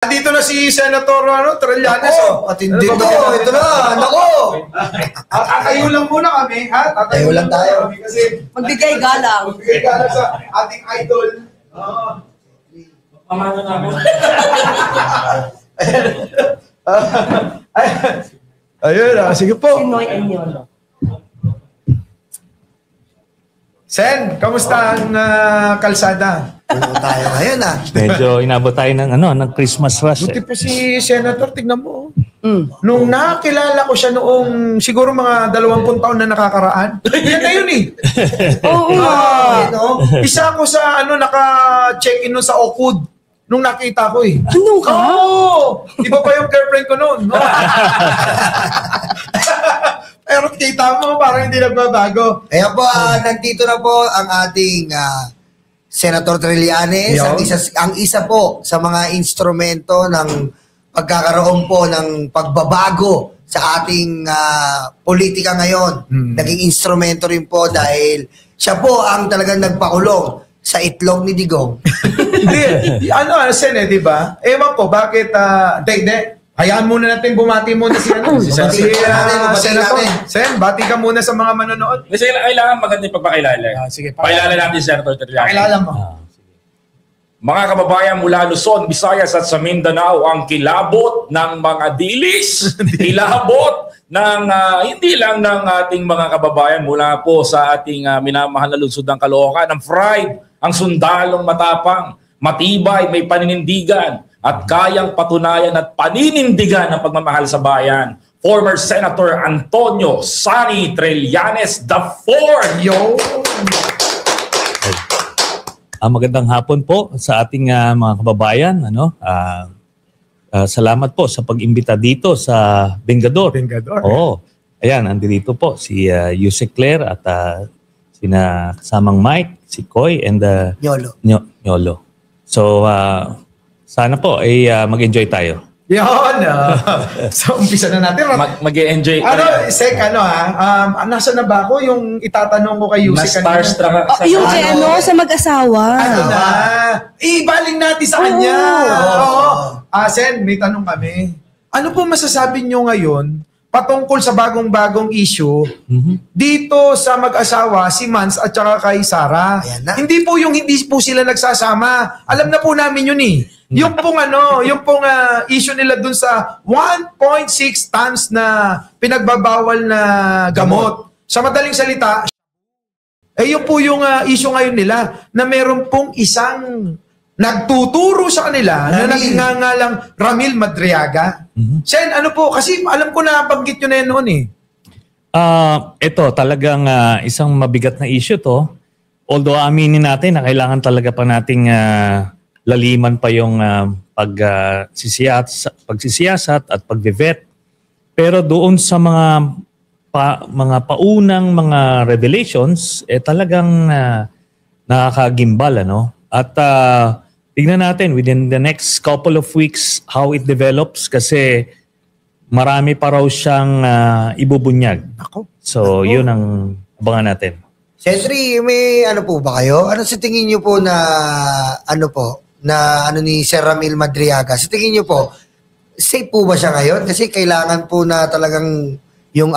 Dito na si Senator Trillanes. At hindi to. Ito na. Nako. Tatayo lang muna kami. Tayo lang tayo. Kasi magbigay galang. Magbigay galang sa ating idol. Pamana namin. Ayun, sige po. Pinoy and Yolo. Sen, kamusta ang kalsada? Ano tayo ngayon Medyo inabot tayo ng Christmas rush. Buti po si Senator, tignan mo. Nung nakakilala ko siya noong siguro mga 20 taon na nakakaraan, yan na yun eh. Oo nga. Isa ako sa naka-check-in nun sa Oakwood nung nakita ko eh. Ano ka? Oo! Di ba pa yung girlfriend ko noon? No? Pero kita mo, parang hindi nagbabago. Kaya po, nandito na po ang ating Senator Trillanes. Ang isa po sa mga instrumento ng pagkakaroon po ng pagbabago sa ating politika ngayon. Naging instrumento rin po dahil siya po ang talagang nagpakulong sa itlog ni Digong. Sen, di ba? Ewan ko, bakit, hindi. Hayaan muna natin, bumati muna si Senator. Sen, bati ka muna sa mga manonood. Kasi kailangan maganda yung pagpakilala. Sige, pakilala natin si Senator Trillanes. Pakilala mo. Mga kababayan mula Luzon, Visayas at sa Mindanao, ang kilabot ng mga dilis, kilabot ng hindi lang ng ating mga kababayan mula po sa ating minamahal na lungsod ng Caloocan, ang pride, ang sundalong matapang, matibay, may paninindigan, at kayang patunayan at paninindigan ng pagmamahal sa bayan. Former Senator Antonio Sonny Trillanes IV. Yo! Magandang hapon po sa ating mga kababayan. Salamat po sa pag-imbita dito sa Vengador. Oo. Ayan, andito po si Yusek Claire at sina kasamang Mike, si Koy, and Yolo. So, sana po ay mag-enjoy tayo. Yun! So, umpisa na natin. Mag-e-enjoy ka. Sek, nasa na ba ako yung itatanong ko kay Yusek kanina? Starstruck ka Yung sa mag-asawa. Ibaling natin sa kanya. Sen, may tanong kami. Ano po masasabi nyo ngayon patungkol sa bagong-bagong issue dito sa mag-asawa, si Mans at saka kay Sarah? Hindi po sila nagsasama. Alam na po namin yun eh. Yung pong issue nila dun sa 1.6 tons na pinagbabawal na gamot. Sa madaling salita, yun po yung issue ngayon nila na meron pong isang nagtuturo sa kanila na nagngangalang Ramil Madriaga. Sen, ano po? Kasi alam ko na banggit nyo na yan noon eh. Ito, talagang isang mabigat na issue to. Although aminin natin na kailangan talaga pa nating laliman pa yung pagsisiyasat at pagbe-vet. Pero doon sa mga paunang mga revelations, talagang nakakagimbal. At tignan natin within the next couple of weeks how it develops kasi marami pa raw siyang ibubunyag. So, yun ang abangan natin. Sentry, may po ba kayo? Ano sa tingin niyo po na ni Sir Ramil Madriaga? Sa tingin niyo po, safe po ba siya ngayon? Kasi kailangan po na talagang yung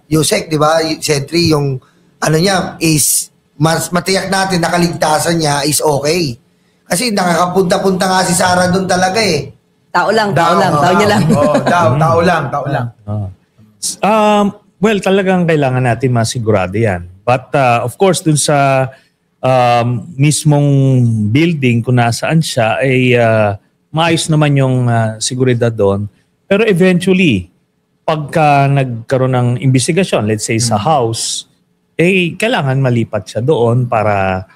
Yusek, di ba? Sentry, yung niya is mas matiyak natin na kaligtasan niya is okay. Kasi nakakapunta-punta nga si Sarah doon talaga eh. Tao niya lang. Tao lang. Well, talagang kailangan natin masigurado yan. But of course, dun sa mismong building kung nasaan siya, ay maayos naman yung seguridad doon. Pero eventually, pagka nagkaroon ng investigasyon, let's say sa house, kailangan malipat siya doon para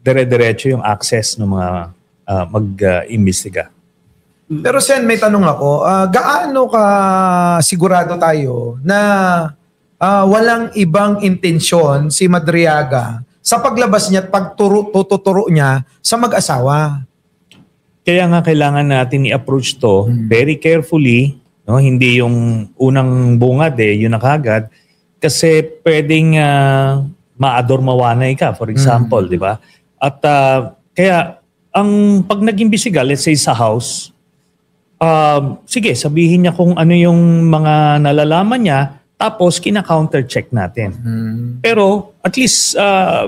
dire-diretso yung access ng mga mag-imbestiga. Pero Sen, may tanong ako. Gaano ka sigurado tayo na walang ibang intensyon si Madriaga sa paglabas niya at pagtuturo niya sa mag-asawa? Kaya nga kailangan natin i-approach to very carefully. Hindi yung unang bungad yun na kagad. Kasi pwedeng maador mawanay ka, for example, di ba? At kaya ang pag nag-imbestiga, let's say sa house, sige, sabihin niya kung ano yung mga nalalaman niya, tapos kina-counter check natin. Pero at least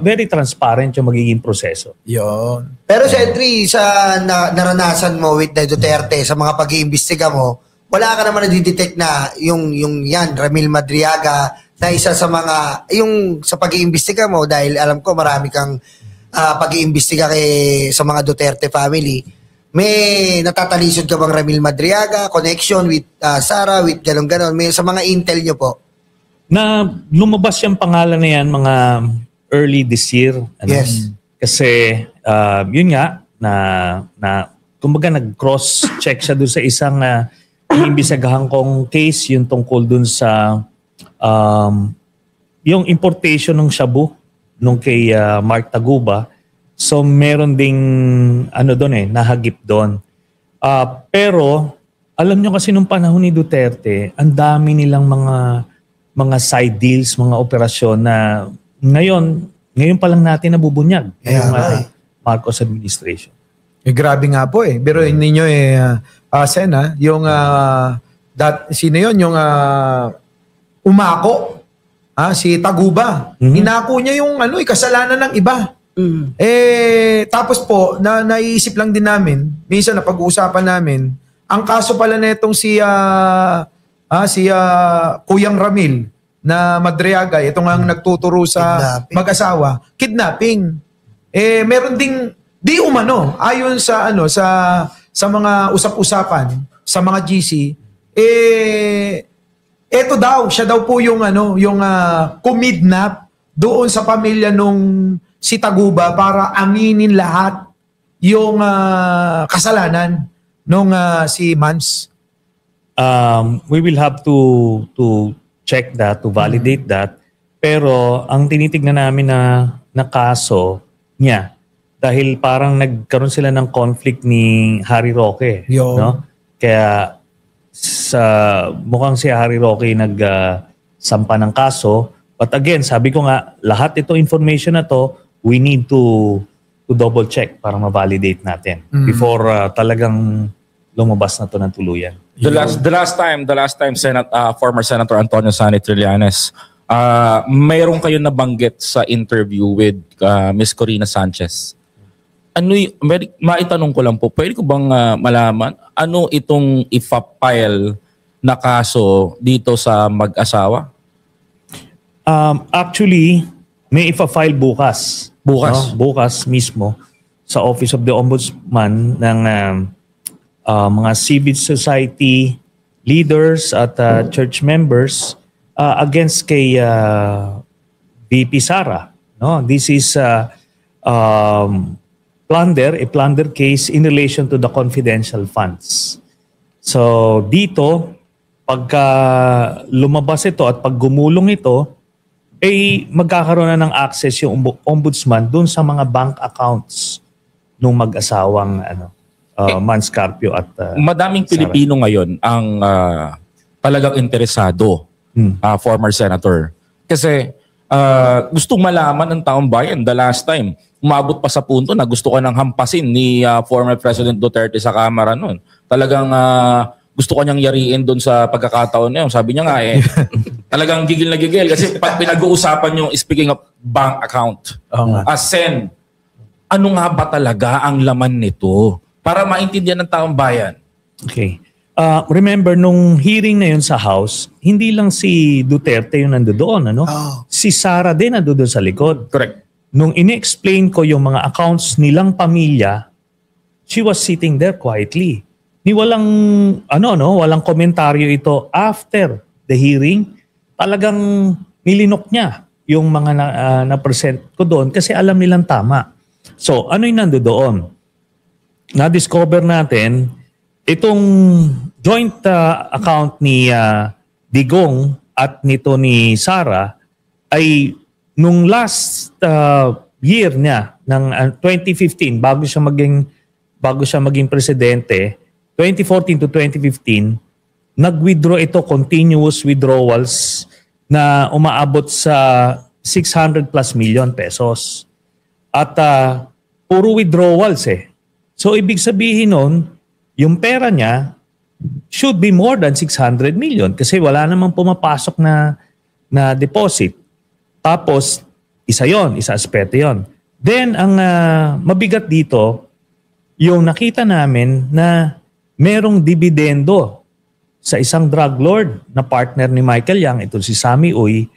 very transparent yung magiging proseso. Yun. Pero Sentry, sa naranasan mo with the Duterte, sa mga pag-iimbestiga mo, wala ka naman na-detect na yung yan, Ramil Madriaga, na isa sa mga, yung sa pag-iimbestiga mo, dahil alam ko marami kang pag-iimbestiga sa mga Duterte family, may natatalisod ka bang Ramil Madriaga, connection with Sara, with ganon-ganon, may sa mga intel nyo po? Na lumabas yung pangalan na yan mga early this year. Yes. Kasi yun nga, na kumbaga nag-cross-check siya doon sa isang iimbestigahan kong case, yung tungkol doon sa yung importation ng shabu nung kay Mark Taguba. So meron ding doon nahagip doon. Pero alam nyo kasi nung panahon ni Duterte, ang dami nilang mga side deals, mga operasyon na ngayon pa lang natin nabubunyag yung Marcos administration. Grabe nga po Pero ninyo Sen, yung sino yun? Yung umako. Si Taguba. Inako niya yung kasalanan ng iba. Tapos po, naiisip lang din namin, minsan napag-uusapan namin, ang kaso pala netong si Kuyang Ramil na Madriaga, itong ang nagtuturo sa mag-asawa, kidnapping. Meron ding di umano ayon sa sa mga usap-usapan sa mga GC, eto daw, siya daw po yung kumidnap doon sa pamilya nung si Taguba para aminin lahat yung kasalanan nung si Mans. We will have to check that, to validate that. Pero ang tinitignan namin na kaso niya, dahil parang nagkaroon sila ng conflict ni Harry Roque. No? Kaya mukhang si Harry Roque nagsampa ng kaso. But again, sabi ko nga, lahat ito information na to, we need to double check para ma-validate natin before talagang lumabas na to ng tuluyan. The last time former Senator Antonio Sani Trillanes, mayroon kayo nabanggit sa interview with Miss Corina Sanchez. Maitanong ko lang po, pwede ko bang malaman ano itong ifa-file na kaso dito sa mag-asawa? Actually, may ifa-file bukas. Bukas mismo sa Office of the Ombudsman ng mga civil society leaders at church members against kay VP Sara. No? This is a plunder case in relation to the confidential funds. So dito, pagka lumabas ito at pag gumulong ito, magkakaroon na ng access yung ombudsman dun sa mga bank accounts ng mag-asawang Mans Carpio at madaming Pilipino ngayon ang talagang interesado, former senator. Kasi gustong malaman ng taong bayan. The last time, umabot pa sa punto na gusto ka nang hampasin ni former President Duterte sa Kamara noon. Talagang gusto ko niyang yariin doon sa pagkakataon na yun. Sabi niya nga talagang gigil na gigil. Kasi pag pinag-uusapan yung speaking of bank account, Sen, ano nga ba talaga ang laman nito? Para maintindihan ng taong bayan. Okay. Remember, nung hearing na yun sa House, hindi lang si Duterte yung nandoon, Si Sara din nandoon sa likod. Correct. Nung in-explain ko yung mga accounts nilang pamilya, she was sitting there quietly. Walang komentaryo ito after the hearing. Talagang nilinok niya yung mga na-present ko doon kasi alam nilang tama. So, ano yung nandoon? Na-discover natin itong joint account ni Digong at nito ni Sara ay nung last year niya ng 2015 bago siya maging presidente, 2014 to 2015, nag-withdraw ito, continuous withdrawals na umaabot sa 600 plus million pesos. At puro withdrawals So ibig sabihin nun, yung pera niya should be more than 600 million kasi wala namang pumapasok na deposit. Tapos, isa aspeto yon. Then, ang mabigat dito, yung nakita namin na merong dividendo sa isang drug lord na partner ni Michael Yang, ito si Sammy Uy,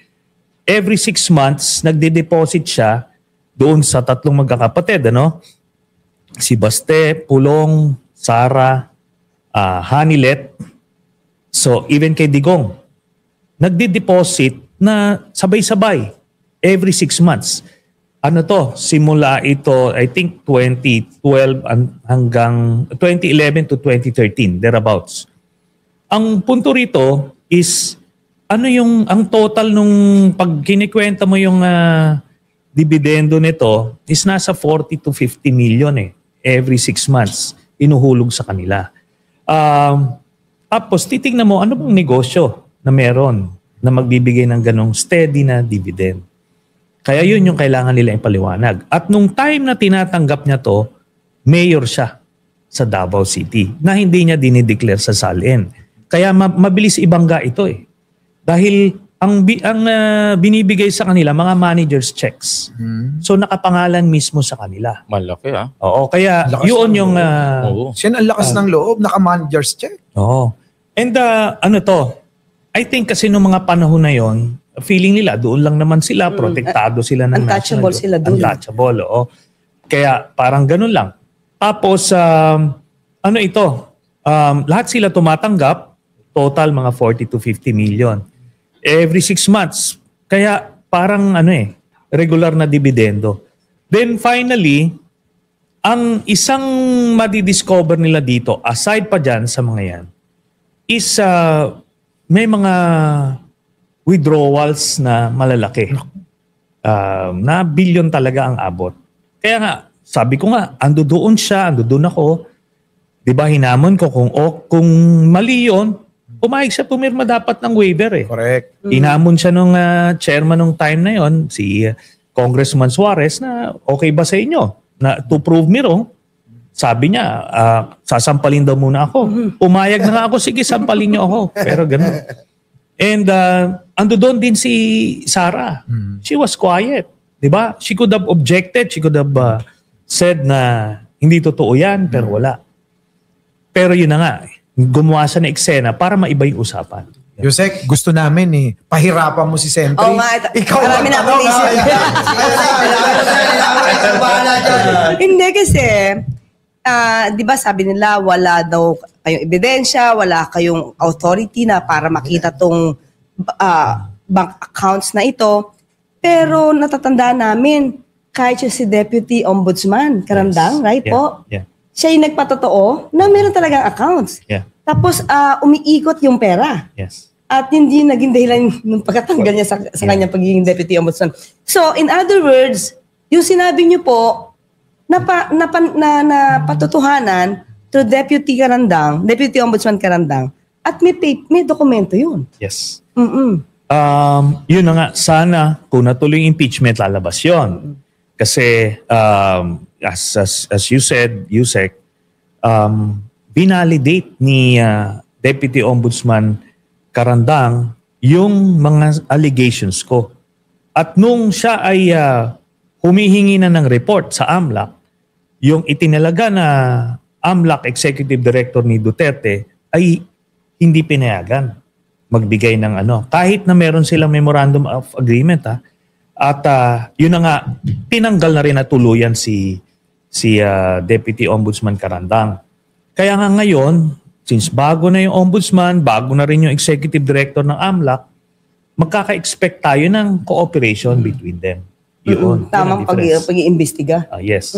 every 6 months, nagde-deposit siya doon sa 3 magkakapatid, ano? Si Baste, Pulong, Sara, Hanilet, so even kay Digong, nagde-deposit na sabay-sabay every 6 months. Ano to? Simula ito, I think 2012 hanggang 2011 to 2013, thereabouts. Ang punto rito is, ang total nung pag kinikwenta mo yung dividendo nito is nasa 40 to 50 million every 6 months inuhulog sa kanila. Tapos titignan mo ano bang negosyo na meron na magbibigay ng ganong steady na dividend. Kaya yun yung kailangan nila ipaliwanag. At nung time na tinatanggap niya to, mayor siya sa Davao City na hindi niya dinideclare sa SALN. Kaya mabilis ibangga ito Dahil ang binibigay sa kanila, mga manager's checks. So nakapangalan mismo sa kanila. Malaki Oo, kaya Lakas yun ng yung... Siya ang lakas ng loob, naka-manager's check. Oo. And I think kasi nung mga panahon na yon, feeling nila doon lang naman sila, protektado sila ng Untouchable national. sila doon. Untouchable, oo. Kaya parang ganun lang. Tapos, lahat sila tumatanggap, total mga 40 to 50 million. Every 6 months. Kaya parang regular na dividendo. Then finally, ang isang madidiscover nila dito, aside pa dyan sa mga yan, is may mga withdrawals na malalaki. Na billion talaga ang abot. Kaya nga, sabi ko nga, ando doon ako. Diba, hinamon ko kung mali yun, pumayag siya, pumirma dapat ng waiver Correct. Hinamon siya nung chairman nung time na yon, si Congressman Suarez, na okay ba sa inyo? Na to prove me wrong, sabi niya, sasampalin daw muna ako. Pumayag na nga ako, sige, sampalin niyo ako. Pero ganun. And ando doon din si Sara. She was quiet. Diba? She could have objected. She could have said na hindi totoo yan, pero wala. Pero yun na nga, gumawa siya ng eksena para maiba yung usapan. Yusek, gusto namin pahirapan mo si Sentry. Oo nga, Ikaw marami na akong isip. Hindi kasi, di ba sabi nila, wala daw kayong ebidensya, wala kayong authority na para makita tong bank accounts na ito. Pero natatandaan namin, kahit siya si Deputy Ombudsman, Karandang, right po? Yeah. Siya yung nagpatotoo na meron talagang accounts. Yeah. Tapos umiikot yung pera. Yes. At hindi naging dahilan ng pagkatanggal niya sa kanyang pagiging Deputy Ombudsman. So, in other words, yung sinabi niyo po, na patutuhanan to Deputy Ombudsman Karandang, at may dokumento yun. Yes. Mm-mm. Yun na nga, sana kung natuloy yung impeachment, lalabas yun. Kasi, as you said, Yusek, binalidate ni Deputy Ombudsman Karandang yung mga allegations ko. At nung siya ay humihingi na ng report sa AMLAC, yung itinalaga na AMLAC Executive Director ni Duterte ay hindi pinayagan magbigay ng kahit na meron silang memorandum of agreement at yun na nga, tinanggal na rin na tuluyan si Deputy Ombudsman Karandang. Kaya nga ngayon, since bago na yung ombudsman, bago na rin yung executive director ng AMLAC, magkaka-expect tayo ng cooperation between them. Yun. Tamang pag-iimbestiga. Yes.